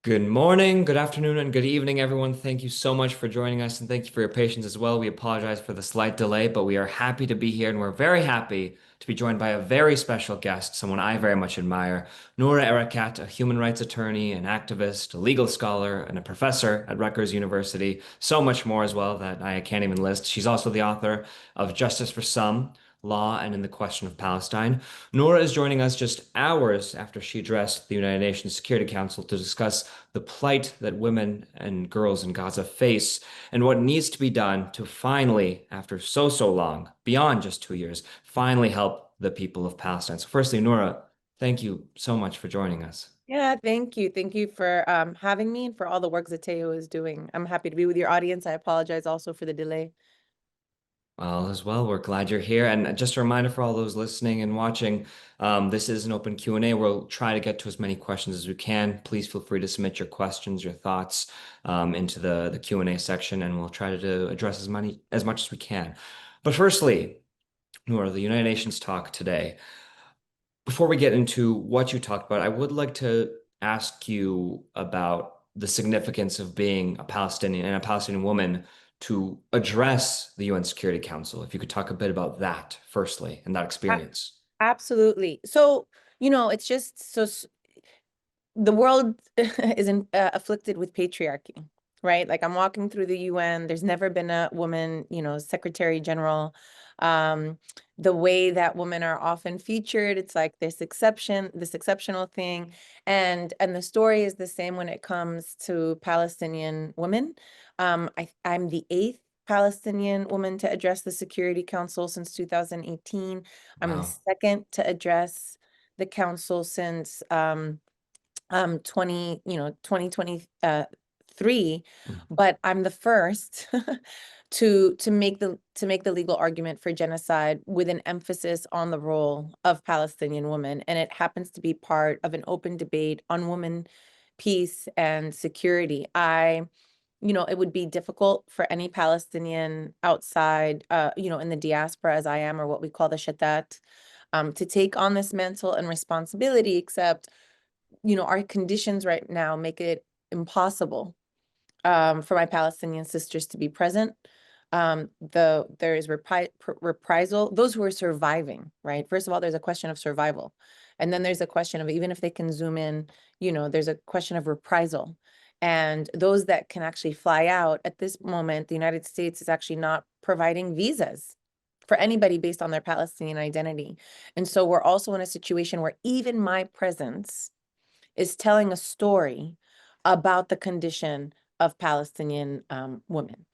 Good morning, good afternoon, and good evening, everyone. Thank you so much for joining us, and thank you for your patience as well. We apologize for the slight delay, but we are happy to be here, and we're very happy to be joined by a very special guest, someone I very much admire, Noura Erakat, a human rights attorney, an activist, a legal scholar, and a professor at Rutgers University. So much more as well that I can't even list. She's also the author of Justice for Some, Law and in the Question of Palestine. Noura is joining us just hours after she addressed the United Nations Security Council to discuss the plight that women and girls in Gaza face and what needs to be done to finally, after so long, beyond just 2 years, finally help the people of Palestine. So firstly, Noura, thank you so much for joining us. Yeah, thank you. Thank you for having me and for all the work Zateo is doing. I'm happy to be with your audience. I apologize also for the delay. Well, as well, we're glad you're here. And just a reminder for all those listening and watching, this is an open Q&A. We'll try to get to as many questions as we can. Please feel free to submit your questions, your thoughts, into the Q&A section, and we'll try to address as much as we can. But firstly, Noor, the United Nations talk today. Before we get into what you talked about, I would like to ask you about the significance of being a Palestinian and a Palestinian woman to address the UN Security Council. If you could talk a bit about that firstly and that A- experience. Absolutely. So, it's just the world is afflicted with patriarchy, right? Like I'm walking through the UN, there's never been a woman, Secretary General. Um, the way that women are often featured, it's like this exceptional thing. And the story is the same when it comes to Palestinian women. I'm the eighth Palestinian woman to address the Security Council since 2018. I'm the Wow. second to address the council since 2023, Mm. but I'm the first to make the legal argument for genocide with an emphasis on the role of Palestinian women. And it happens to be part of an open debate on women, peace, and security. It would be difficult for any Palestinian outside, in the diaspora as I am, or what we call the Shatat, to take on this mantle and responsibility, except our conditions right now make it impossible for my Palestinian sisters to be present. There is reprisal. Those who are surviving, right? First of all, there's a question of survival. And then there's a question of, even if they can zoom in, there's a question of reprisal. And those that can actually fly out at this moment, the United States is actually not providing visas for anybody based on their Palestinian identity. And so we're also in a situation where even my presence is telling a story about the condition of Palestinian women.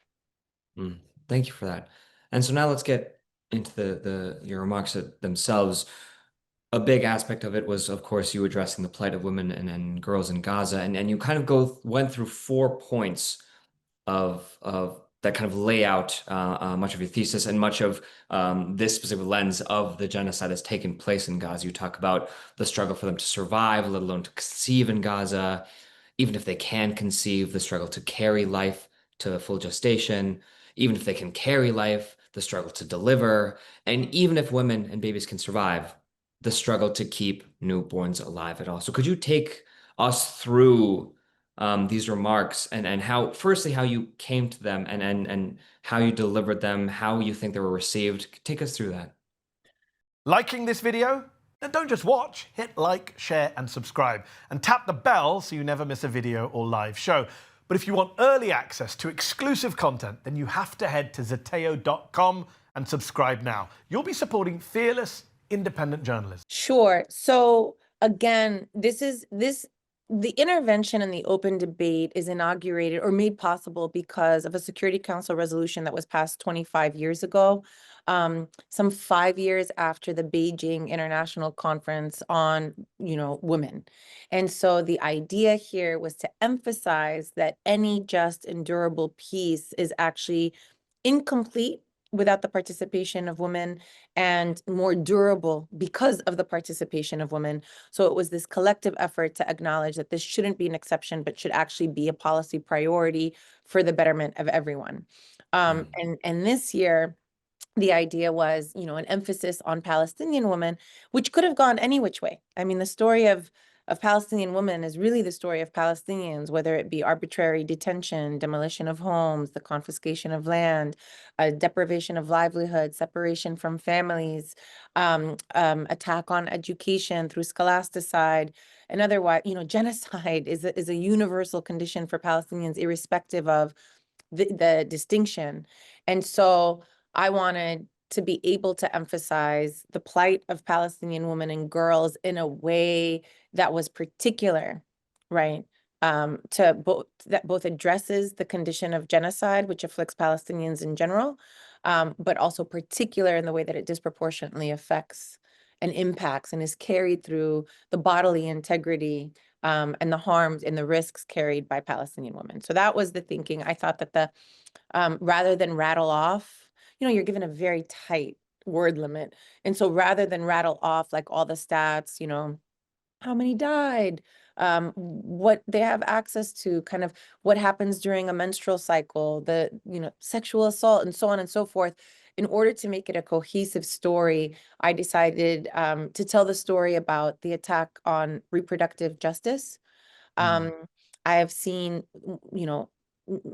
Mm. Thank you for that. And so now let's get into the your remarks themselves. A big aspect of it was, of course, you addressing the plight of women and girls in Gaza, and you kind of went through 4 points of that kind of lay out much of your thesis and much of this specific lens of the genocide that's taken place in Gaza. You talk about the struggle for them to survive, let alone to conceive in Gaza, even if they can conceive, the struggle to carry life to full gestation, even if they can carry life, the struggle to deliver, and even if women and babies can survive, the struggle to keep newborns alive at all. So could you take us through these remarks and how, firstly, how you came to them and how you delivered them, how you think they were received? Take us through that. Liking this video? Then don't just watch, hit like, share, and subscribe. And tap the bell so you never miss a video or live show. But if you want early access to exclusive content, then you have to head to zateo.com and subscribe now. You'll be supporting fearless, independent journalism. Sure. So again, the intervention and the open debate is inaugurated or made possible because of a Security Council resolution that was passed 25 years ago, some 5 years after the Beijing International Conference on, women. And so the idea here was to emphasize that any just and durable peace is actually incomplete without the participation of women, and more durable because of the participation of women. So it was this collective effort to acknowledge that this shouldn't be an exception, but should actually be a policy priority for the betterment of everyone. Mm. And this year, the idea was, an emphasis on Palestinian women, which could have gone any which way. I mean, the story of of Palestinian women is really the story of Palestinians, whether it be arbitrary detention, demolition of homes, the confiscation of land, deprivation of livelihood, separation from families, attack on education through scholasticide, and otherwise, genocide is a universal condition for Palestinians, irrespective of the distinction. And so I wanted to be able to emphasize the plight of Palestinian women and girls in a way that was particular, right? That both addresses the condition of genocide, which afflicts Palestinians in general, but also particular in the way that it disproportionately affects and impacts and is carried through the bodily integrity and the harms and the risks carried by Palestinian women. So that was the thinking. I thought that rather than rattle off, you're given a very tight word limit. And so rather than rattle off like all the stats, how many died, what they have access to, kind of what happens during a menstrual cycle, the, sexual assault and so on and so forth. In order to make it a cohesive story, I decided to tell the story about the attack on reproductive justice. I have seen,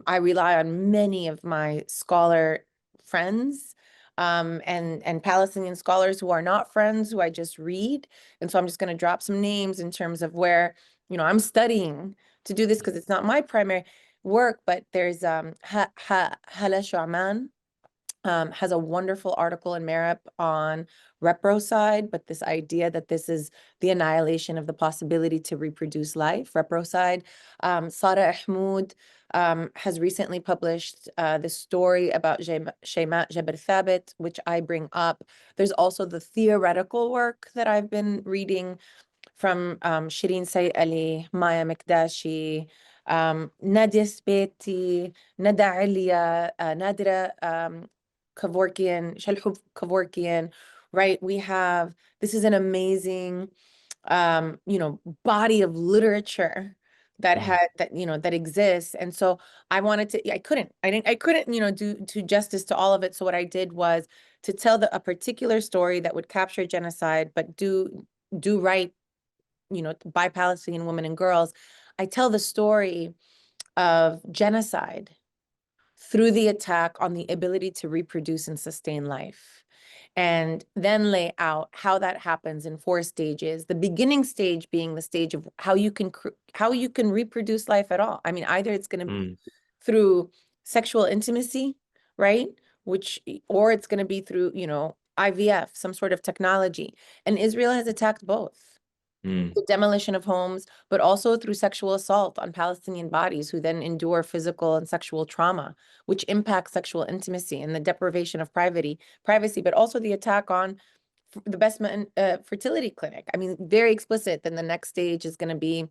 I rely on many of my scholar friends and Palestinian scholars who are not friends, who I just read. And so I'm just going to drop some names in terms of where, I'm studying to do this because it's not my primary work, but there's Hala Shu'man has a wonderful article in Marip on reprocide, but this idea that this is the annihilation of the possibility to reproduce life, reprocide. Sara Ahmoud has recently published the story about Shaymat Jabr Thabit, which I bring up. There's also the theoretical work that I've been reading from Shireen Say Ali, Maya Mikdashi, Nadia Speti, Nada Alia, Nadira Kevorkian, Shalhub Kevorkian, right? This is an amazing, body of literature that exists. And so I couldn't, do justice to all of it. So what I did was to tell a particular story that would capture genocide, but do right, by Palestinian women and girls. I tell the story of genocide through the attack on the ability to reproduce and sustain life, and then lay out how that happens in 4 stages. The beginning stage being the stage of how you can reproduce life at all. I mean, either it's going to be through sexual intimacy, right? Or it's going to be through, IVF, some sort of technology. And Israel has attacked both. The demolition of homes, but also through sexual assault on Palestinian bodies who then endure physical and sexual trauma, which impacts sexual intimacy and the deprivation of privacy, but also the attack on the best fertility clinic. I mean, very explicit. Then the next stage is going to be,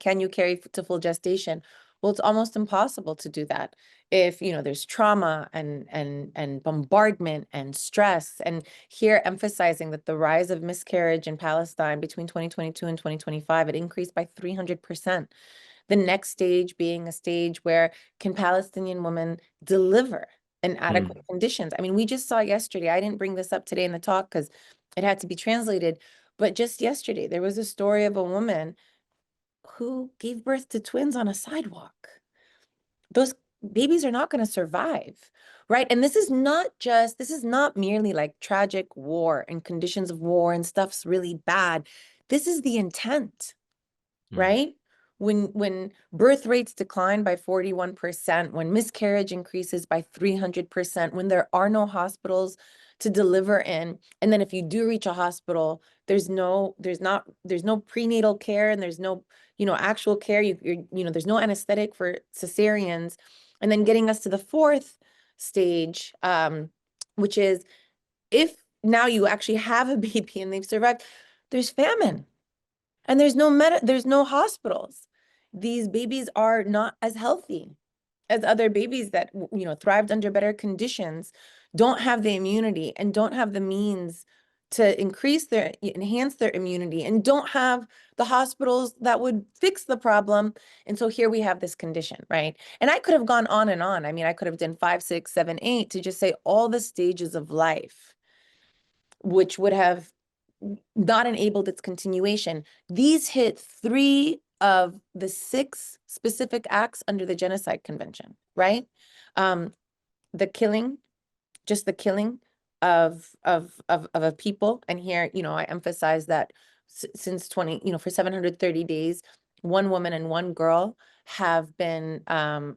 can you carry to full gestation? Well, it's almost impossible to do that if, there's trauma and bombardment and stress. And here emphasizing that the rise of miscarriage in Palestine between 2022 and 2025, it increased by 300%. The next stage being a stage where can Palestinian women deliver in adequate conditions? I mean, we just saw yesterday, I didn't bring this up today in the talk because it had to be translated, but just yesterday, there was a story of a woman who gave birth to twins on a sidewalk. Those babies are not going to survive, right? And this is not merely like tragic war and conditions of war and stuff's really bad. This is the intent, right? When birth rates decline by 41%, when miscarriage increases by 300%, when there are no hospitals to deliver in, and then if you do reach a hospital, there's no prenatal care and there's no, actual care. There's no anesthetic for cesareans, and then getting us to the 4th stage, which is if now you actually have a baby and they've survived, there's famine. And there's no hospitals. These babies are not as healthy as other babies that, thrived under better conditions, don't have the immunity and don't have the means to enhance their immunity, and don't have the hospitals that would fix the problem. And so here we have this condition, right? And I could have gone on and on. I mean, I could have done 5, 6, 7, 8 to just say all the stages of life, which would have not enabled its continuation. These hit 3 of the 6 specific acts under the Genocide Convention, right? The killing, just the killing of a people. And here, I emphasize that since for 730 days, 1 woman and 1 girl have been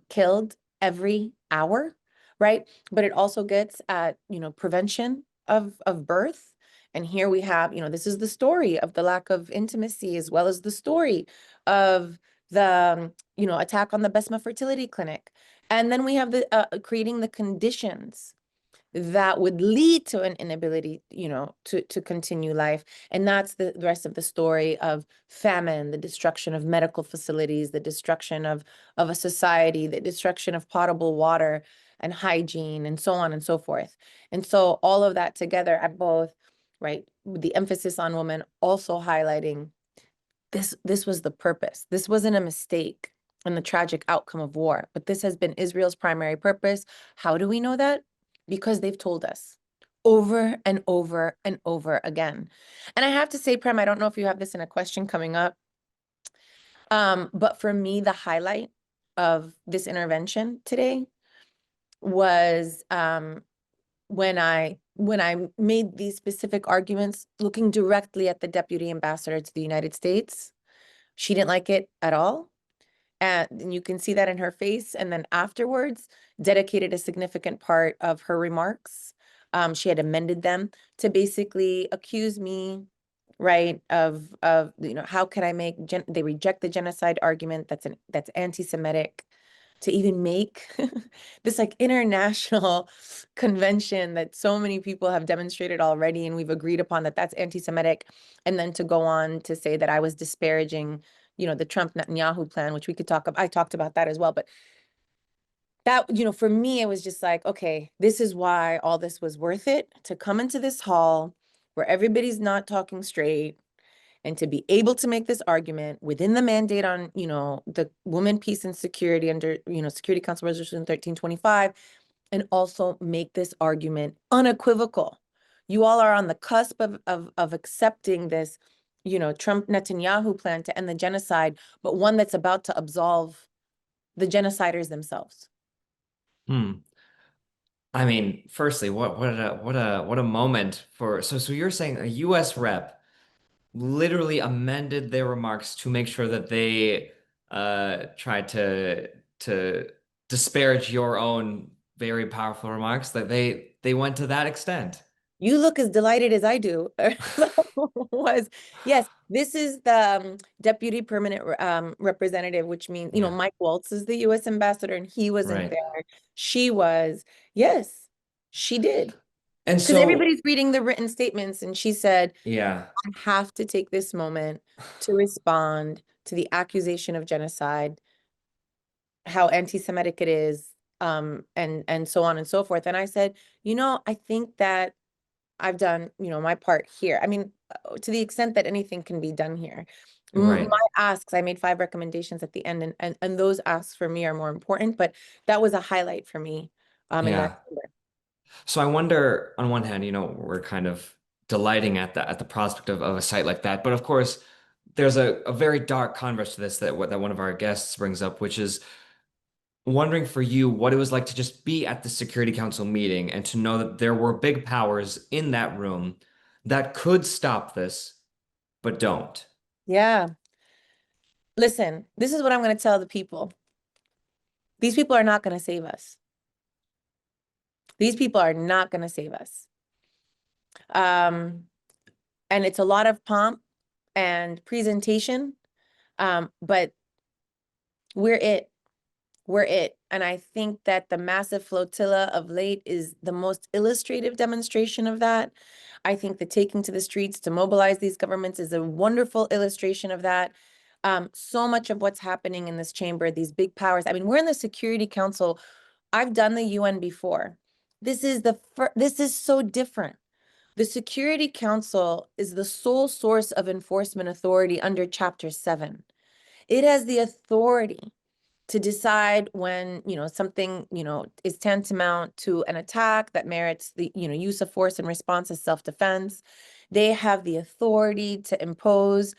killed every hour, right? But it also gets at, prevention of birth. And here we have, this is the story of the lack of intimacy, as well as the story of the, attack on the Besma fertility clinic. And then we have the creating the conditions that would lead to an inability, to continue life. And that's the rest of the story of famine, the destruction of medical facilities, the destruction of a society, the destruction of potable water and hygiene, and so on and so forth. And so all of that together at both, right, with the emphasis on women, also highlighting this was the purpose. This wasn't a mistake in the tragic outcome of war, but this has been Israel's primary purpose. How do we know that? Because they've told us over and over and over again. And I have to say, Prem, I don't know if you have this in a question coming up, but for me, the highlight of this intervention today was when I made these specific arguments, looking directly at the deputy ambassador to the United States. She didn't like it at all. And you can see that in her face. And then afterwards, dedicated a significant part of her remarks. She had amended them to basically accuse me, right, of how can I make they reject the genocide argument that's anti-Semitic, to even make this like international convention that so many people have demonstrated already, and we've agreed upon that that's anti-Semitic, and then to go on to say that I was disparaging, the Trump Netanyahu plan, which we could talk about. I talked about that as well, but that, for me, it was just like, okay, this is why all this was worth it, to come into this hall where everybody's not talking straight, and to be able to make this argument within the mandate on, the Women, Peace, and Security under, Security Council Resolution 1325, and also make this argument unequivocal. You all are on the cusp of accepting this, Trump Netanyahu plan to end the genocide, but one that's about to absolve the genociders themselves. I mean, firstly, what a moment for so you're saying a US rep literally amended their remarks to make sure that they tried to disparage your own very powerful remarks, that they went to that extent. You look as delighted as I do. Yes, this is the deputy permanent representative, which means, Yeah. Mike Waltz is the US ambassador, and he wasn't Right. there. She was. Yes, she did. And Because so, everybody's reading the written statements, and she said, yeah, I have to take this moment to respond to the accusation of genocide, how anti-Semitic it is, and so on and so forth. And I said, I think that I've done, my part here. I mean, to the extent that anything can be done here. right. My asks, I made 5 recommendations at the end, and those asks for me are more important, but that was a highlight for me in that Yeah. chamber. So I wonder, on one hand, we're kind of delighting at the prospect of a site like that. But of course, there's a very dark converse to this that one of our guests brings up, which is wondering for you what it was like to just be at the Security Council meeting and to know that there were big powers in that room that could stop this, but don't. Yeah. Listen, this is what I'm going to tell the people. These people are not going to save us. These people are not going to save us. And it's a lot of pomp and presentation, but we're it. We're it. And I think that the massive flotilla of late is the most illustrative demonstration of that. I think the taking to the streets to mobilize these governments is a wonderful illustration of that. So much of what's happening in this chamber, these big powers. I mean, we're in the Security Council. I've done the UN before. This is so different. The Security Council is the sole source of enforcement authority under Chapter 7. It has the authority to decide when, something, is tantamount to an attack that merits the, use of force in response as self-defense. They have the authority to impose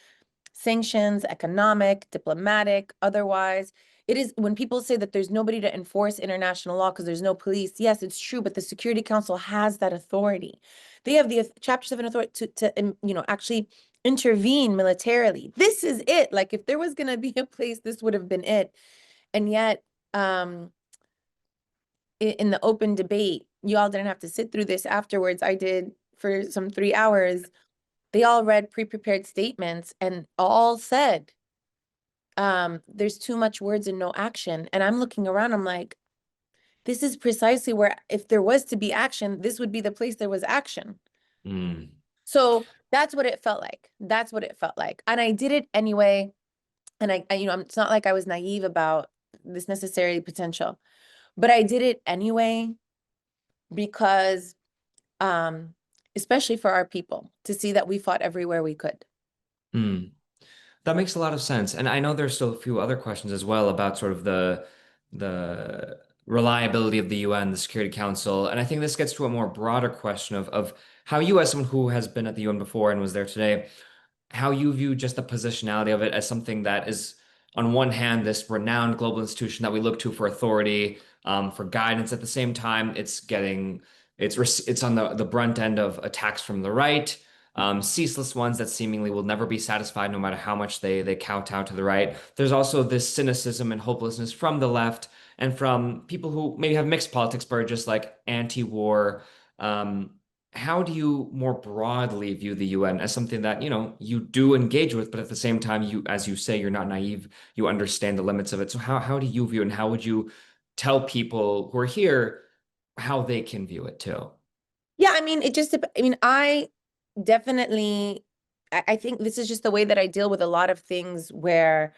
sanctions, economic, diplomatic, otherwise. It is when people say that there's nobody to enforce international law because there's no police. Yes, it's true, but the Security Council has that authority. They have the Chapter 7 authority to actually intervene militarily. This is it. Like, if there was going to be a place, this would have been it. And yet, in the open debate, you all didn't have to sit through this afterwards. I did for some 3 hours. They all read pre-prepared statements and all said, there's too much words and no action. And I'm looking around, I'm like, this is precisely where, if there was to be action, this would be the place there was action. Mm. So that's what it felt like. That's what it felt like. And I did it anyway. And I it's not like I was naive about this necessary potential, but I did it anyway because, especially for our people, to see that we fought everywhere we could. Mm. That makes a lot of sense. And I know there's still a few other questions as well about sort of the reliability of the UN, the Security Council. And I think this gets to a more broader question of how you, as someone who has been at the UN before and was there today, how you view just the positionality of it as something that is, on one hand, this renowned global institution that we look to for authority, for guidance. At the same time, it's on the brunt end of attacks from the right, ceaseless ones that seemingly will never be satisfied, no matter how much they kowtow to the right. There's also this cynicism and hopelessness from the left and from people who maybe have mixed politics, but are just like anti-war. Um, how do you more broadly view the UN as something that, you do engage with, but at the same time, you, as you say, you're not naive, you understand the limits of it. So how do you view it, and how would you tell people who are here how they can view it too? Yeah, I mean, I definitely, I think this is just the way that I deal with a lot of things where,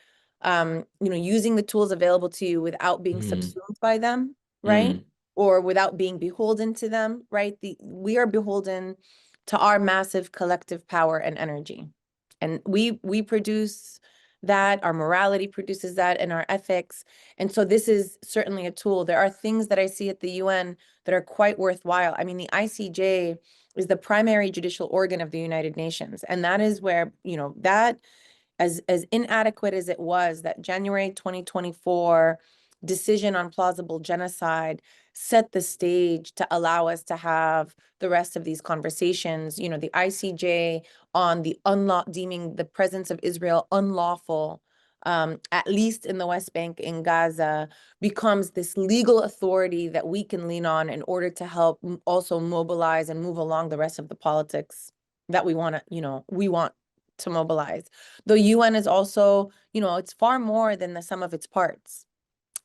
using the tools available to you without being Mm, subsumed by them, right? mm, Or without being beholden to them, right? We are beholden to our massive collective power and energy. And we produce that, our morality produces that, and our ethics. And so this is certainly a tool. There are things that I see at the UN that are quite worthwhile. I mean, the ICJ is the primary judicial organ of the United Nations. And that is where, that, as inadequate as it was, that January 2024 decision on plausible genocide set the stage to allow us to have the rest of these conversations. The ICJ on the deeming the presence of Israel unlawful, at least in the West Bank, in Gaza, becomes this legal authority that we can lean on in order to help also mobilize and move along the rest of the politics that we want to mobilize. The UN is also, it's far more than the sum of its parts.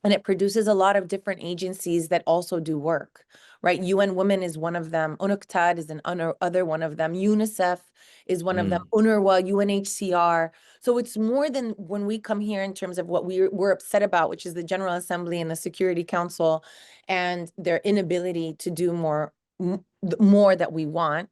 And it produces a lot of different agencies that also do work, right? UN Women is one of them. UNCTAD is other one of them. UNICEF is one of them. mm, UNRWA, UNHCR. So it's more than when we come here in terms of what we're upset about, which is the General Assembly and the Security Council and their inability to do more that we want.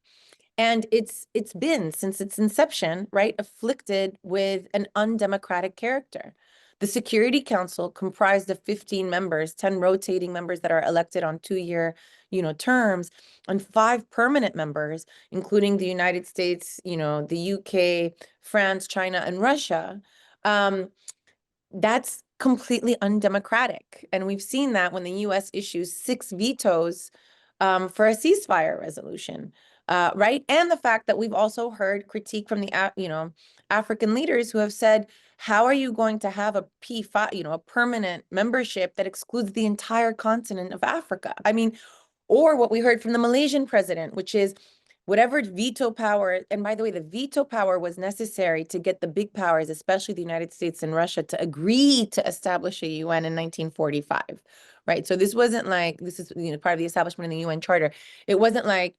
And it's been, since its inception, right, afflicted with an undemocratic character. The Security Council, comprised of 15 members, 10 rotating members that are elected on 2-year, terms, and 5 permanent members, including the United States, the UK, France, China, and Russia. That's completely undemocratic. And we've seen that when the US issues 6 vetoes for a ceasefire resolution. Right. And the fact that we've also heard critique from the, African leaders who have said, how are you going to have a P5, a permanent membership that excludes the entire continent of Africa? I mean, or what we heard from the Malaysian president, which is whatever veto power, and by the way, the veto power was necessary to get the big powers, especially the United States and Russia, to agree to establish a UN in 1945, right? So this wasn't like, this is part of the establishment in the UN Charter. It wasn't like,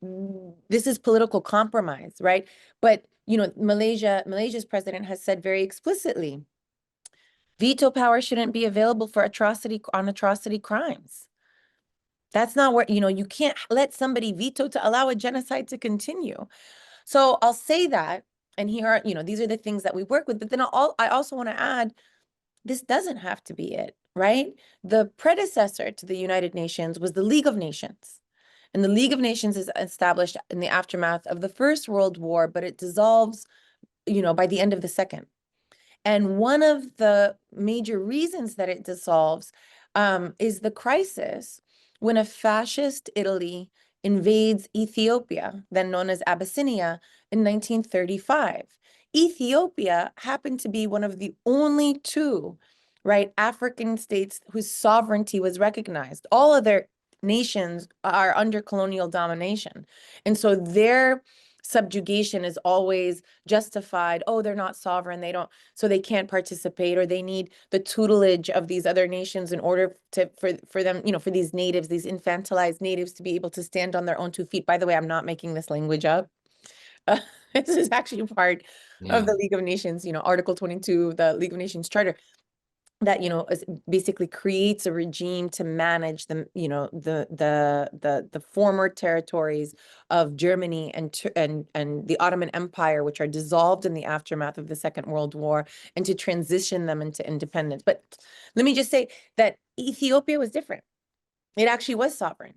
this is political compromise, right? But Malaysia's president has said very explicitly, veto power shouldn't be available for atrocity crimes. That's not where, you can't let somebody veto to allow a genocide to continue. So I'll say that, and here are, these are the things that we work with, but then I also want to add, this doesn't have to be it, right? The predecessor to the United Nations was the League of Nations. And the League of Nations is established in the aftermath of the First World War, but it dissolves, by the end of the Second. And one of the major reasons that it dissolves is the crisis when a fascist Italy invades Ethiopia, then known as Abyssinia, in 1935. Ethiopia happened to be one of the only two, right, African states whose sovereignty was recognized. All other nations are under colonial domination. And so their subjugation is always justified. Oh, they're not sovereign. So they can't participate, or they need the tutelage of these other nations in order for them, for these natives, these infantilized natives, to be able to stand on their own 2 feet. By the way, I'm not making this language up. This is actually part of Yeah. the League of Nations, Article 22 of the League of Nations Charter, that basically creates a regime to manage the the former territories of Germany and the Ottoman Empire, which are dissolved in the aftermath of the Second World War, and to transition them into independence. But let me just say that Ethiopia was different. It actually was sovereign,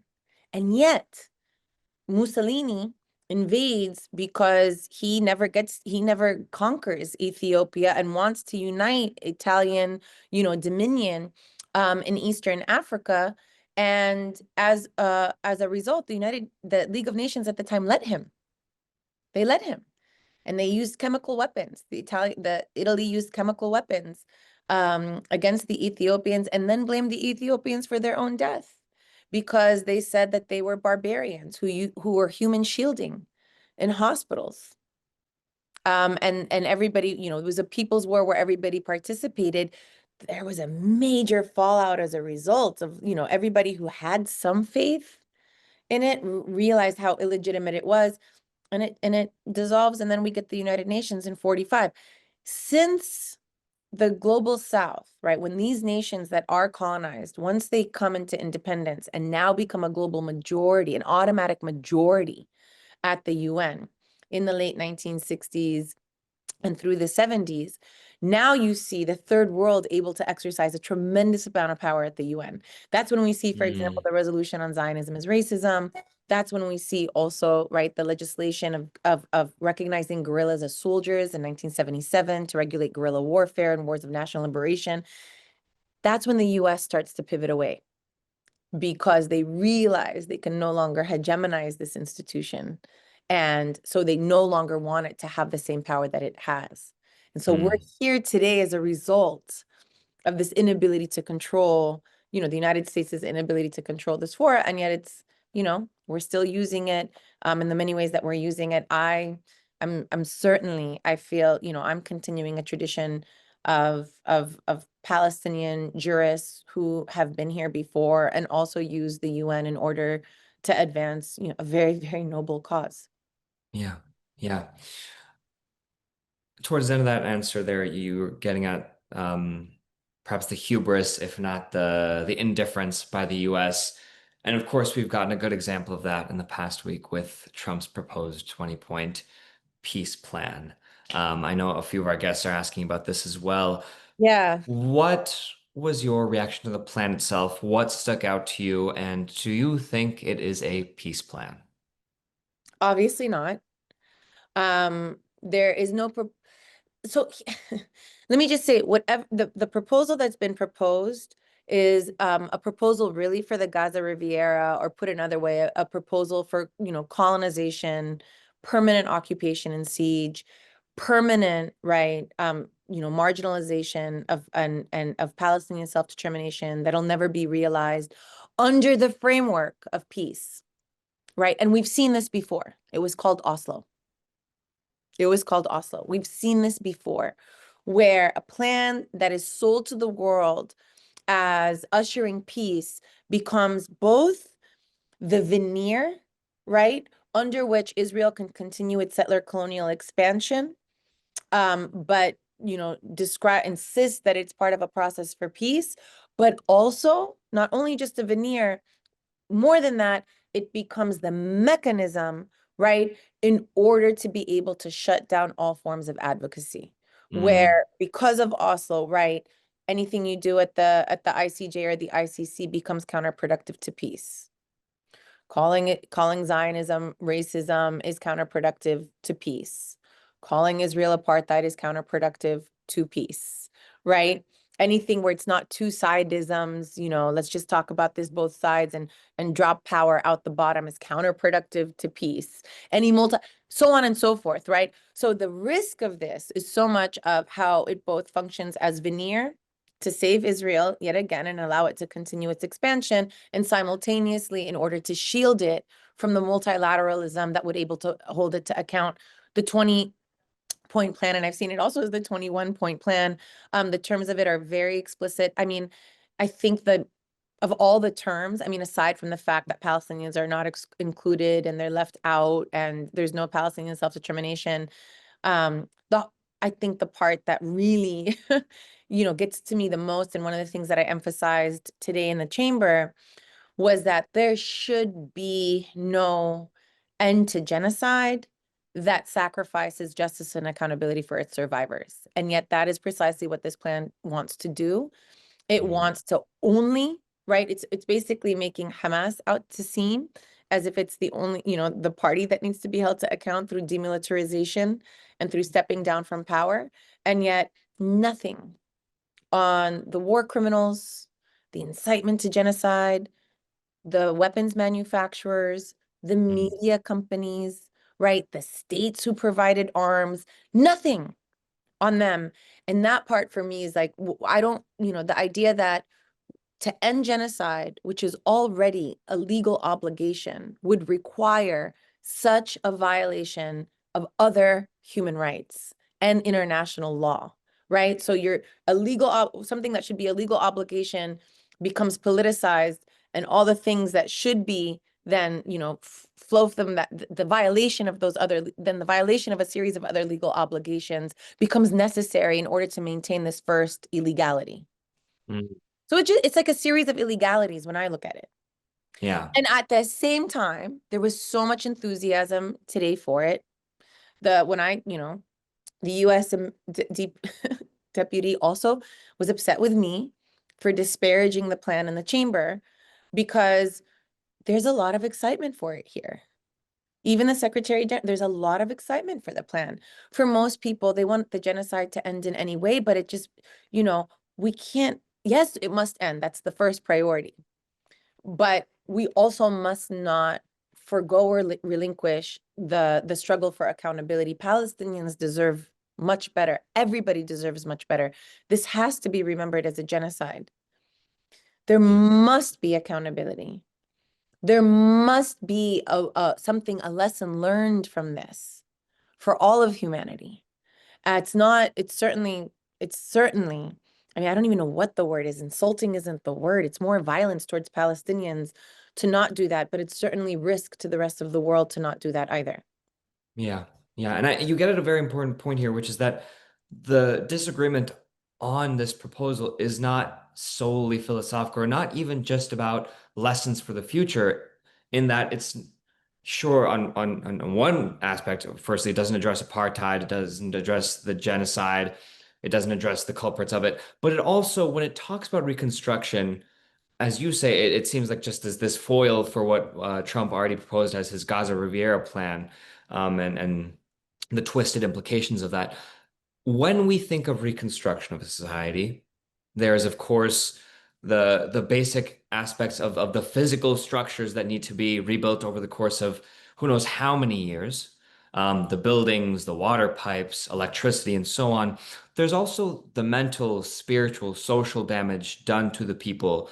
and yet Mussolini invades because he never conquers Ethiopia and wants to unite Italian, dominion in Eastern Africa. And as a result, the League of Nations at the time let him. They let him, and they used chemical weapons. Italy used chemical weapons against the Ethiopians, and then blamed the Ethiopians for their own death, because they said that they were barbarians who were human shielding in hospitals. And everybody, it was a people's war where everybody participated. There was a major fallout as a result of, everybody who had some faith in it realized how illegitimate it was, and it dissolves. And then we get the United Nations in 45. Since the global South, right, when these nations that are colonized, once they come into independence and now become a global majority, an automatic majority at the UN in the late 1960s and through the 70s, now you see the third world able to exercise a tremendous amount of power at the UN. That's when we see, for example, the resolution on Zionism as racism. That's when we see also, right, the legislation of recognizing guerrillas as soldiers in 1977 to regulate guerrilla warfare and wars of national liberation. That's when the US starts to pivot away, because they realize they can no longer hegemonize this institution. And so they no longer want it to have the same power that it has. And so we're here today as a result of this inability to control, the United States' inability to control this war. And yet it's, we're still using it in the many ways that we're using it. I'm certainly, I feel, I'm continuing a tradition of Palestinian jurists who have been here before and also use the UN in order to advance, a very, very noble cause. Yeah. Yeah. Towards the end of that answer there, you were getting at perhaps the hubris, if not the indifference by the US. And of course, we've gotten a good example of that in the past week with Trump's proposed 20-point peace plan. I know a few of our guests are asking about this as well. Yeah. What was your reaction to the plan itself? What stuck out to you? And do you think it is a peace plan? Obviously not. There is no so let me just say, whatever the proposal that's been proposed is a proposal really for the Gaza Riviera, or put another way, a proposal for, colonization, permanent occupation and siege, permanent, right, marginalization of of Palestinian self-determination that'll never be realized under the framework of peace, right? And we've seen this before. It was called Oslo. It was called Oslo. We've seen this before, where a plan that is sold to the world as ushering peace becomes both the veneer, right, under which Israel can continue its settler colonial expansion, but insist that it's part of a process for peace, but also not only just a veneer, more than that, it becomes the mechanism, right, in order to be able to shut down all forms of advocacy, where because of Oslo, right, anything you do at the ICJ or the ICC becomes counterproductive to peace. Calling Zionism racism is counterproductive to peace. Calling Israel apartheid is counterproductive to peace, right? Anything where it's not two-sidisms, let's just talk about this both sides and drop power out the bottom is counterproductive to peace. So on and so forth, right? So the risk of this is so much of how it both functions as veneer to save Israel yet again and allow it to continue its expansion, and simultaneously in order to shield it from the multilateralism that would able to hold it to account. The 20-point plan, and I've seen it also as the 21-point plan. The terms of it are very explicit. I mean, I think that of all the terms, I mean, aside from the fact that Palestinians are not included and they're left out and there's no Palestinian self-determination, I think the part that really, gets to me the most, and one of the things that I emphasized today in the chamber, was that there should be no end to genocide that sacrifices justice and accountability for its survivors. And yet that is precisely what this plan wants to do. It wants to only, right? It's basically making Hamas out to seem as if it's the only, the party that needs to be held to account through demilitarization and through stepping down from power. And yet nothing on the war criminals, the incitement to genocide, the weapons manufacturers, the media companies, right? The states who provided arms, nothing on them. And that part for me is like, I don't, the idea that to end genocide, which is already a legal obligation, would require such a violation of other human rights and international law, right? So something that should be a legal obligation becomes politicized, and all the things that should be then, flow from that, the violation of the violation of a series of other legal obligations becomes necessary in order to maintain this first illegality. So it's like a series of illegalities when I look at it. Yeah. And at the same time, there was so much enthusiasm today for it. The U.S. deputy also was upset with me for disparaging the plan in the chamber, because there's a lot of excitement for it here. Even the Secretary General, there's a lot of excitement for the plan. For most people, they want the genocide to end in any way, but it just, we can't, yes, it must end. That's the first priority. But we also must not forgo or relinquish the struggle for accountability. Palestinians deserve much better. Everybody deserves much better. This has to be remembered as a genocide. There must be accountability. There must be a lesson learned from this for all of humanity. It's certainly, I mean, I don't even know what the word is. Insulting isn't the word. It's more violence towards Palestinians to not do that, but it's certainly risk to the rest of the world to not do that either. Yeah. Yeah. And you get at a very important point here, which is that the disagreement on this proposal is not solely philosophical, or not even just about lessons for the future, in that it's sure on one aspect, firstly, it doesn't address apartheid, it doesn't address the genocide, it doesn't address the culprits of it, but it also, when it talks about reconstruction, as you say, it seems like just as this foil for what Trump already proposed as his Gaza Riviera plan, and the twisted implications of that. When we think of reconstruction of a society, there is, of course, the basic aspects of the physical structures that need to be rebuilt over the course of who knows how many years, the buildings, the water pipes, electricity, and so on. There's also the mental, spiritual, social damage done to the people,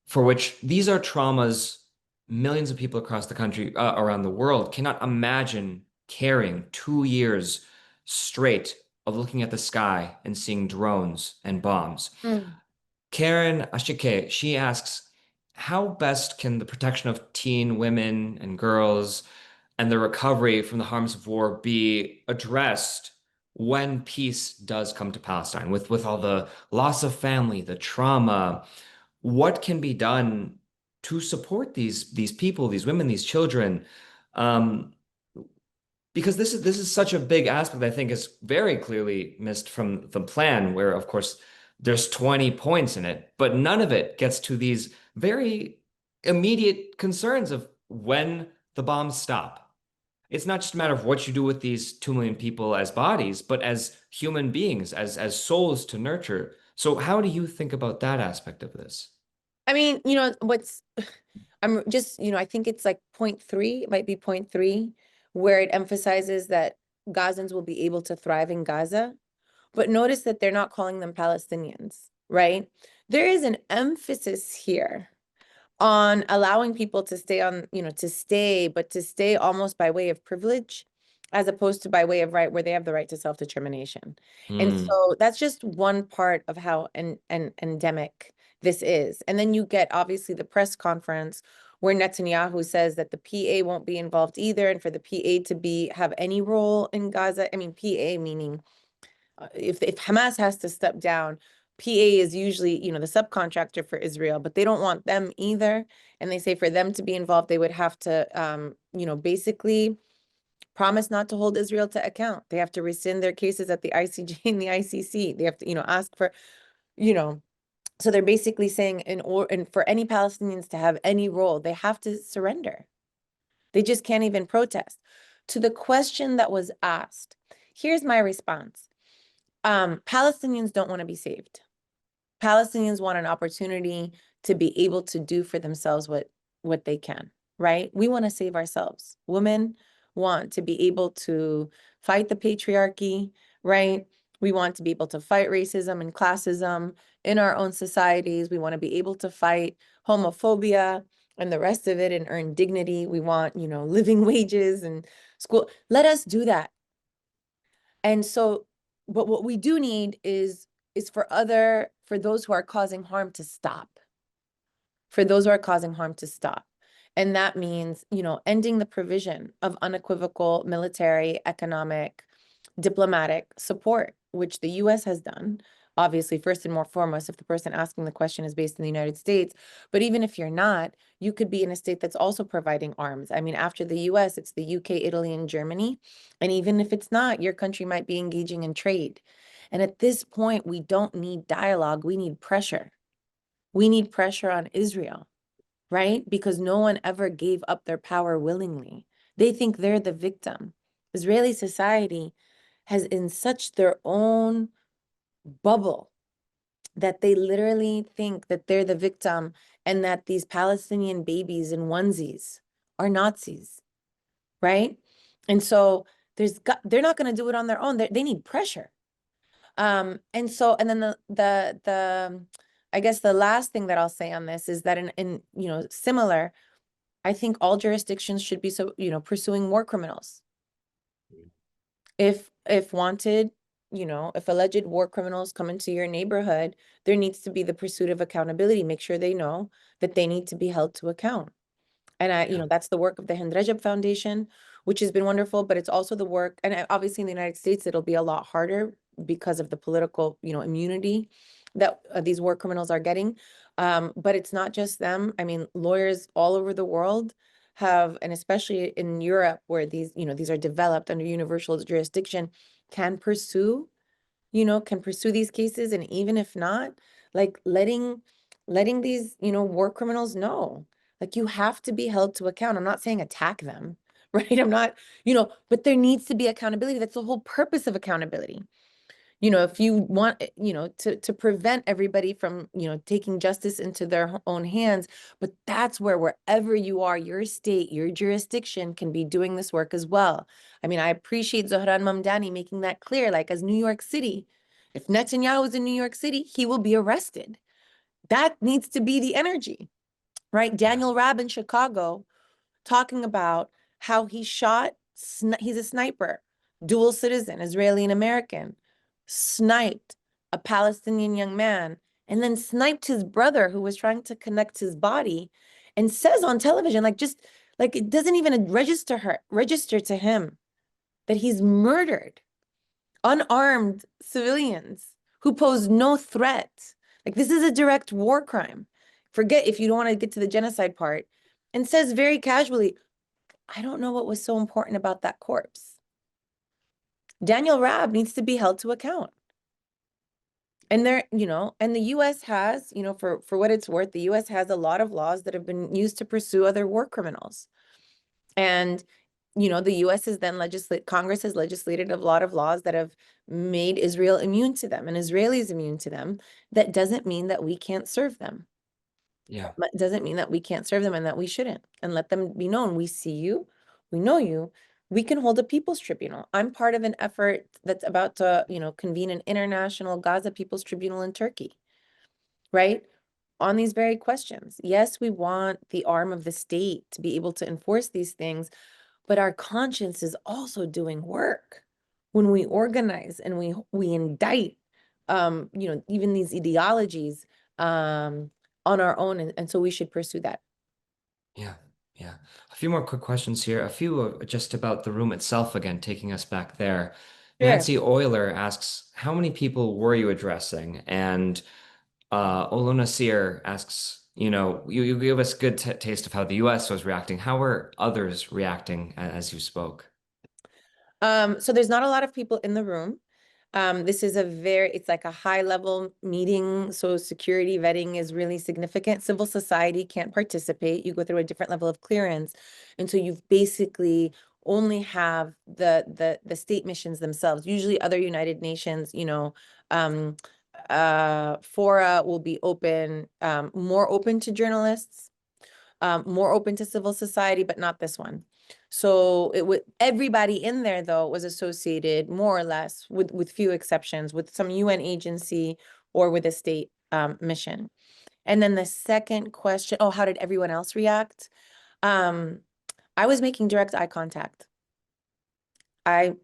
for which these are traumas millions of people across the country, around the world, cannot imagine carrying 2 years straight of looking at the sky and seeing drones and bombs. Karen Ashike, she asks, how best can the protection of teen women and girls and the recovery from the harms of war be addressed when peace does come to Palestine, with all the loss of family, the trauma? What can be done to support these people, these women, these children? Because this is such a big aspect, I think, is very clearly missed from the plan, where, of course, there's 20 points in it, but none of it gets to these very immediate concerns of when the bombs stop, it's not just a matter of what you do with these 2 million people as bodies, but as human beings, as souls to nurture. So how do you think about that aspect of this? I mean, I'm just, I think it's like point 3, it might be point 3, where it emphasizes that Gazans will be able to thrive in Gaza. But notice that they're not calling them Palestinians, right? There is an emphasis here on allowing people to stay on, but to stay almost by way of privilege, as opposed to by way of right, where they have the right to self-determination. And Hmm. so that's just one part of how endemic this is. And then you get obviously the press conference where Netanyahu says that the PA won't be involved either, and for the PA to have any role in Gaza, I mean, PA meaning if Hamas has to step down, PA is usually, the subcontractor for Israel, but they don't want them either. And they say for them to be involved, they would have to, basically promise not to hold Israel to account. They have to rescind their cases at the ICJ and the ICC. They have to, ask for, you know, so they're basically saying and for any Palestinians to have any role, they have to surrender. They just can't even protest. To the question that was asked, here's my response. Palestinians don't want to be saved. Palestinians want an opportunity to be able to do for themselves what they can, right? We want to save ourselves. Women want to be able to fight the patriarchy, right? We want to be able to fight racism and classism in our own societies. We want to be able to fight homophobia and the rest of it and earn dignity. We want, living wages and school. Let us do that. And so, but what we do need is for those who are causing harm to stop. For those who are causing harm to stop. And that means, ending the provision of unequivocal military, economic, diplomatic support, which the US has done. Obviously, first and more foremost, if the person asking the question is based in the United States, but even if you're not, you could be in a state that's also providing arms. I mean, after the US, it's the UK, Italy, and Germany. And even if it's not, your country might be engaging in trade. And at this point, we don't need dialogue, we need pressure. We need pressure on Israel, right? Because no one ever gave up their power willingly. They think they're the victim. Israeli society has in such their own bubble that they literally think that they're the victim and that these Palestinian babies in onesies are Nazis, right? And so they're not going to do it on their own. They need pressure. And then the I guess the last thing that I'll say on this is that in similar, I think all jurisdictions should be pursuing war criminals. If wanted, if alleged war criminals come into your neighborhood, there needs to be the pursuit of accountability. Make sure they know that they need to be held to account. And that's the work of the Hind Rajab Foundation, which has been wonderful, but it's also the work, and obviously in the United States, it'll be a lot harder because of the political, immunity that these war criminals are getting. But it's not just them. I mean, lawyers all over the world have, and especially in Europe, where these are developed under universal jurisdiction, can pursue these cases. And even if not, like letting these, war criminals know, like you have to be held to account. I'm not saying attack them, right? I'm not, but there needs to be accountability. That's the whole purpose of accountability. If you want, to prevent everybody from, taking justice into their own hands, but that's wherever you are, your state, your jurisdiction can be doing this work as well. I mean, I appreciate Zohran Mamdani making that clear, like as New York City, if Netanyahu is in New York City, he will be arrested. That needs to be the energy, right? Daniel Rabb in Chicago talking about how he shot, he's a sniper, dual citizen, Israeli and American, sniped a Palestinian young man, and then sniped his brother who was trying to connect his body, and says on television, like it doesn't even register to him that he's murdered unarmed civilians who pose no threat. Like this is a direct war crime. Forget if you don't want to get to the genocide part, and says very casually, I don't know what was so important about that corpse. Daniel Rabb needs to be held to account. And and the US has, for what it's worth, the US has a lot of laws that have been used to pursue other war criminals. And, you know, the US has then Congress has legislated a lot of laws that have made Israel immune to them and Israelis immune to them. That doesn't mean that we can't serve them. Yeah. But doesn't mean that we can't serve them and that we shouldn't, and let them be known. We see you, we know you, we can hold a people's tribunal. I'm part of an effort that's about to, you know, convene an international Gaza People's Tribunal in Turkey, right? On these very questions. Yes, we want the arm of the state to be able to enforce these things, but our conscience is also doing work when we organize and we indict, you know, even these ideologies on our own, and so we should pursue that. Yeah. Yeah. A few more quick questions here. A few just about the room itself again, taking us back there. Sure. Nancy Euler asks, how many people were you addressing? And Olu Nasir asks, you give us good t taste of how the US was reacting. How were others reacting as you spoke? So there's not a lot of people in the room. This is it's like a high level meeting. So security vetting is really significant. Civil society can't participate. You go through a different level of clearance. And so you've basically only have the state missions themselves. Usually other United Nations, fora will be open, more open to journalists, more open to civil society, but not this one. So it would everybody in there though was associated more or less with few exceptions with some UN agency or with a state mission. And then the second question, oh, how did everyone else react? Um, I was making direct eye contact. I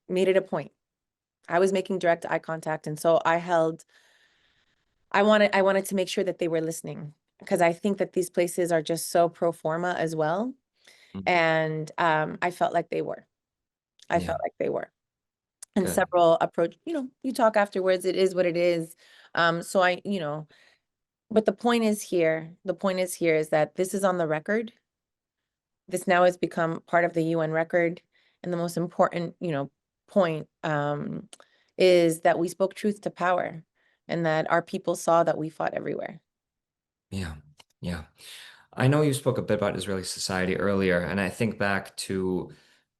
made it a point. I was making direct eye contact, and so I wanted to make sure that they were listening because I think that these places are just so pro forma as well. Mm. And I felt like they were. I Yeah, felt like they were. And good. several approach, you talk afterwards, it is what it is. So but the point is here is that this is on the record. This now has become part of the UN record. And the most important, point is that we spoke truth to power and that our people saw that we fought everywhere. Yeah, yeah. I know you spoke a bit about Israeli society earlier, and I think back to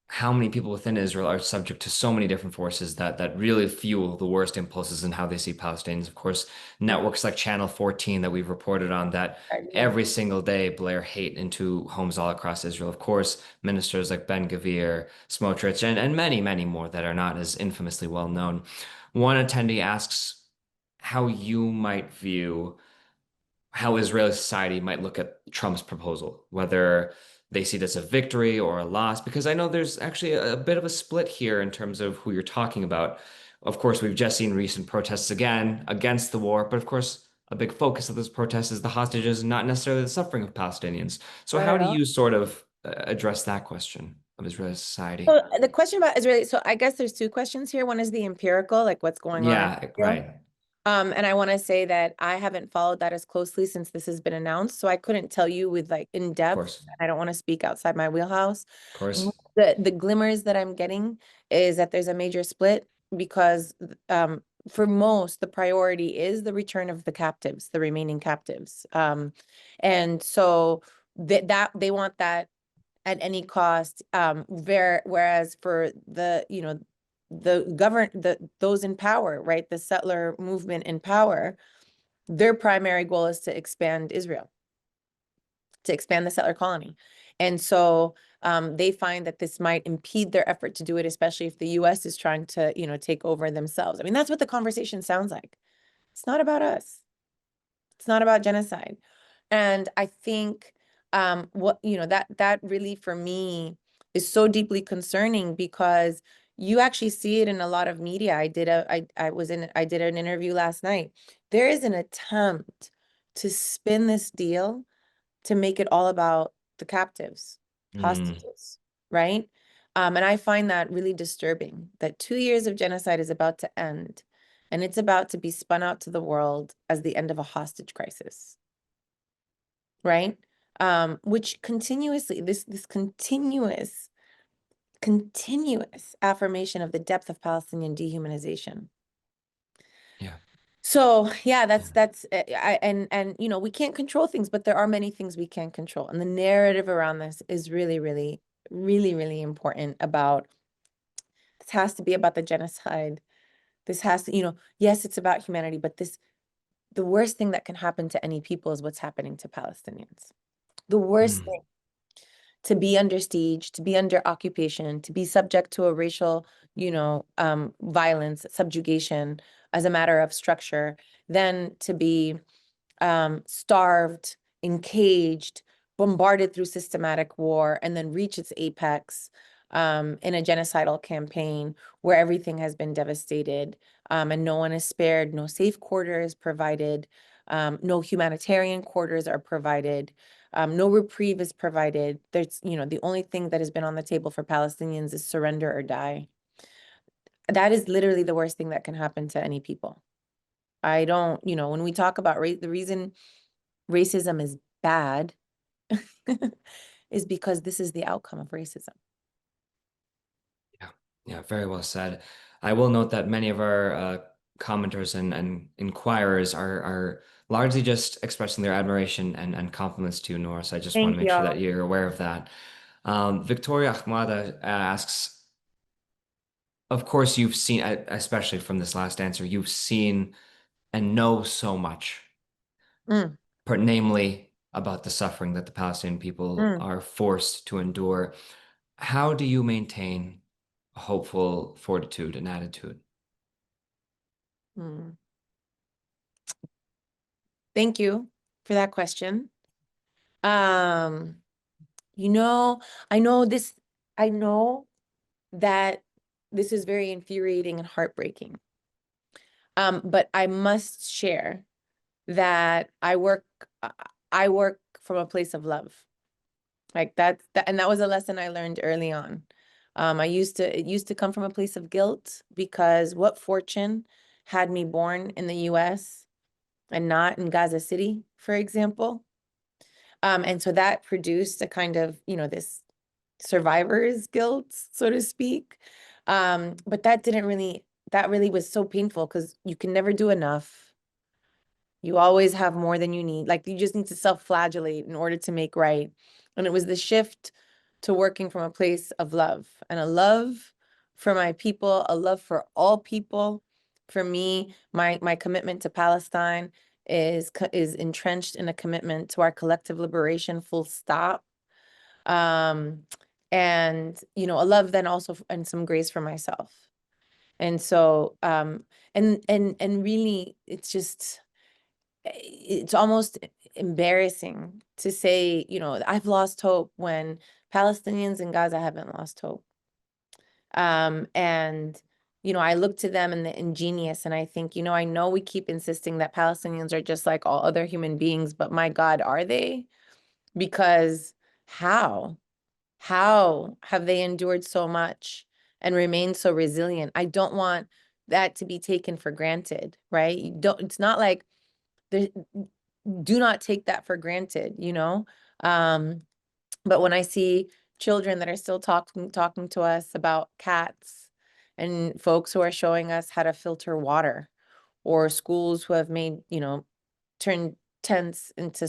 how many people within Israel are subject to so many different forces that really fuel the worst impulses in how they see Palestinians. Of course, Yeah. networks like Channel 14 that we've reported on that Yeah. every single day blare hate into homes all across Israel. Of course, ministers like Ben Gvir, Smotrich, and many, many more that are not as infamously well known. One attendee asks how you might view how Israeli society might look at Trump's proposal, whether they see it as a victory or a loss, because I know there's actually a bit of a split here in terms of who you're talking about. Of course, we've just seen recent protests again against the war, but of course, a big focus of this protest is the hostages, not necessarily the suffering of Palestinians. So, Not how at do all. you sort of address that question of Israeli society? So the question about Israeli, so I guess there's two questions here. One is the empirical, like what's going on in Yeah, Israel. right. And I want to say that I haven't followed that as closely since this has been announced, so I couldn't tell you with like in Of depth. course, I don't want to speak outside my wheelhouse. of course. The glimmers that I'm getting is that there's a major split because for most the priority is the return of the captives, the remaining captives. And so that they want that at any cost. Whereas for those in power, right, the settler movement in power, their primary goal is to expand Israel, to expand the settler colony. And so they find that this might impede their effort to do it, especially if the US is trying to, take over themselves. I mean, that's what the conversation sounds like. It's not about us. It's not about genocide. And I think that really for me is so deeply concerning because you actually see it in a lot of media. I did an interview last night. There is an attempt to spin this deal to make it all about the captives, Mm, hostages, right? And I find that really disturbing that 2 years of genocide is about to end, and it's about to be spun out to the world as the end of a hostage crisis, right? Which continuously, this continuous affirmation of the depth of Palestinian dehumanization. yeah. So yeah, Yeah. we can't control things, but there are many things we can control. And the narrative around this is really, really really, really important about this has to be about the genocide. This has to, yes, it's about humanity, but the worst thing that can happen to any people is what's happening to Palestinians. The worst Mm, thing, to be under siege, to be under occupation, to be subject to a racial, violence, subjugation as a matter of structure, then to be starved, encaged, bombarded through systematic war, and then reach its apex in a genocidal campaign where everything has been devastated and no one is spared, no safe quarter is provided, no humanitarian quarters are provided, no reprieve is provided. There's, the only thing that has been on the table for Palestinians is surrender or die. That is literally the worst thing that can happen to any people. I don't, when we talk about race, the reason racism is bad is because this is the outcome of racism. yeah, yeah, very well said. I will note that many of our commenters and inquirers are largely just expressing their admiration and compliments to you, Nora. So I just want to Thank make sure that y'all. you're aware of that. Victoria Ahmada asks, of course, you've seen, especially from this last answer, you've seen and know so much, Mm, namely about the suffering that the Palestinian people mm, are forced to endure. How do you maintain a hopeful fortitude and attitude? mm. Thank you for that question. Um, you know, I know this, I know that this is very infuriating and heartbreaking. But I must share that I work from a place of love. Like and that was a lesson I learned early on. It used to come from a place of guilt because what fortune had me born in the US and not in Gaza City, for example. And so that produced a kind of, this survivor's guilt, so to speak. But that really was so painful because you can never do enough. You always have more than you need. Like you just need to self-flagellate in order to make right. And it was the shift to working from a place of love and a love for my people, a love for all people. For me, my commitment to Palestine is entrenched in a commitment to our collective liberation, full stop. Um, and a love then also and some grace for myself. And so and really it's almost embarrassing to say, I've lost hope when Palestinians in Gaza haven't lost hope. And I look to them and the ingenious, and I think, I know we keep insisting that Palestinians are just like all other human beings, but my God, are they? Because how? How have they endured so much and remained so resilient? I don't want that to be taken for granted, right? It's not like there, do not take that for granted, but when I see children that are still talking to us about cats and folks who are showing us how to filter water, or schools who have made, turned tents into,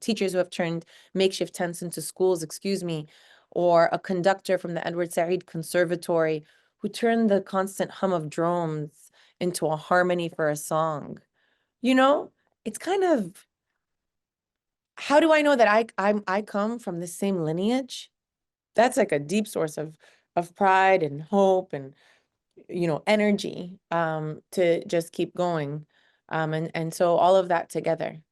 teachers who have turned makeshift tents into schools, excuse me, or a conductor from the Edward Said Conservatory who turned the constant hum of drones into a harmony for a song. You know, it's kind of, how do I know that I come from the same lineage? That's like a deep source of pride and hope and energy to just keep going. And so all of that together.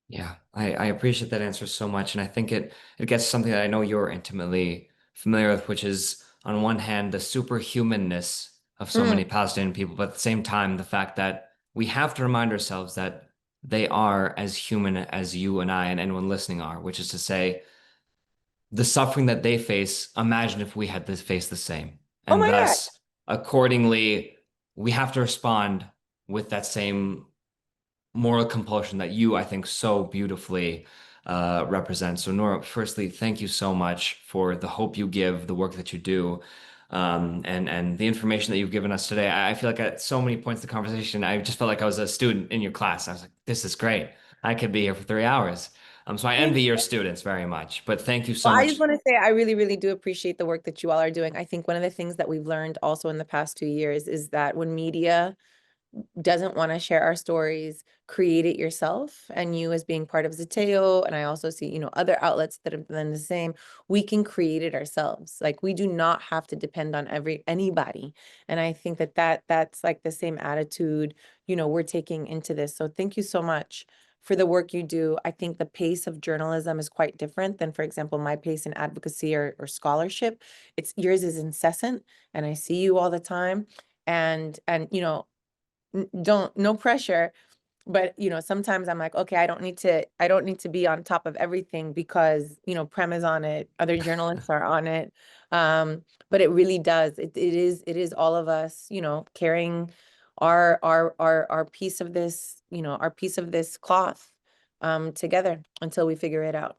Yeah, I appreciate that answer so much. And I think it gets to something that I know you're intimately familiar with, which is on one hand, the superhumanness of so Mm. many Palestinian people, but at the same time, the fact that we have to remind ourselves that they are as human as you and I and anyone listening are, which is to say, the suffering that they face, imagine if we had to face the same. Oh And my God. thus, accordingly, we have to respond with that same moral compulsion that you, I think, so beautifully represent. So, Nora, firstly, thank you so much for the hope you give, the work that you do, and the information that you've given us today. I feel like at so many points in the conversation, I just felt like I was a student in your class. I was like, this is great. I could be here for 3 hours. So I envy your students very much, but thank you so Well, I much. just want to say I really, really do appreciate the work that you all are doing. I think one of the things that we've learned also in the past 2 years is that when media doesn't want to share our stories, create it yourself. And you as being part of Zateo, and I also see, other outlets that have done the same, we can create it ourselves. Like we do not have to depend on anybody. And I think that's like the same attitude, we're taking into this. So thank you so much for the work you do. I think the pace of journalism is quite different than, for example, my pace in advocacy or scholarship. Yours is incessant, and I see you all the time. And no pressure, but sometimes I'm like, okay, I don't need to be on top of everything because Prem is on it, other journalists are on it. But it really does, it is all of us carrying our piece of this, our piece of this cloth together until we figure it out.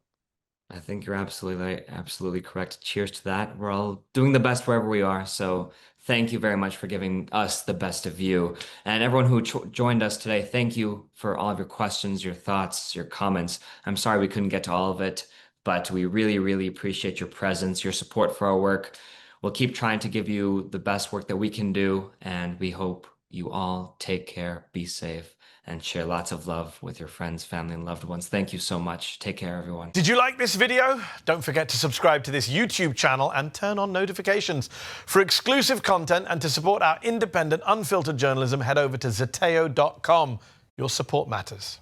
I think you're absolutely correct. Cheers to that. We're all doing the best wherever we are. So thank you very much for giving us the best of you. And everyone who joined us today, thank you for all of your questions, your thoughts, your comments. I'm sorry we couldn't get to all of it, but we really, really appreciate your presence, your support for our work. We'll keep trying to give you the best work that we can do, and we hope you all take care, be safe, and share lots of love with your friends, family, and loved ones. Thank you so much. Take care, everyone. Did you like this video? Don't forget to subscribe to this YouTube channel and turn on notifications. For exclusive content and to support our independent, unfiltered journalism, head over to Zateo.com. Your support matters.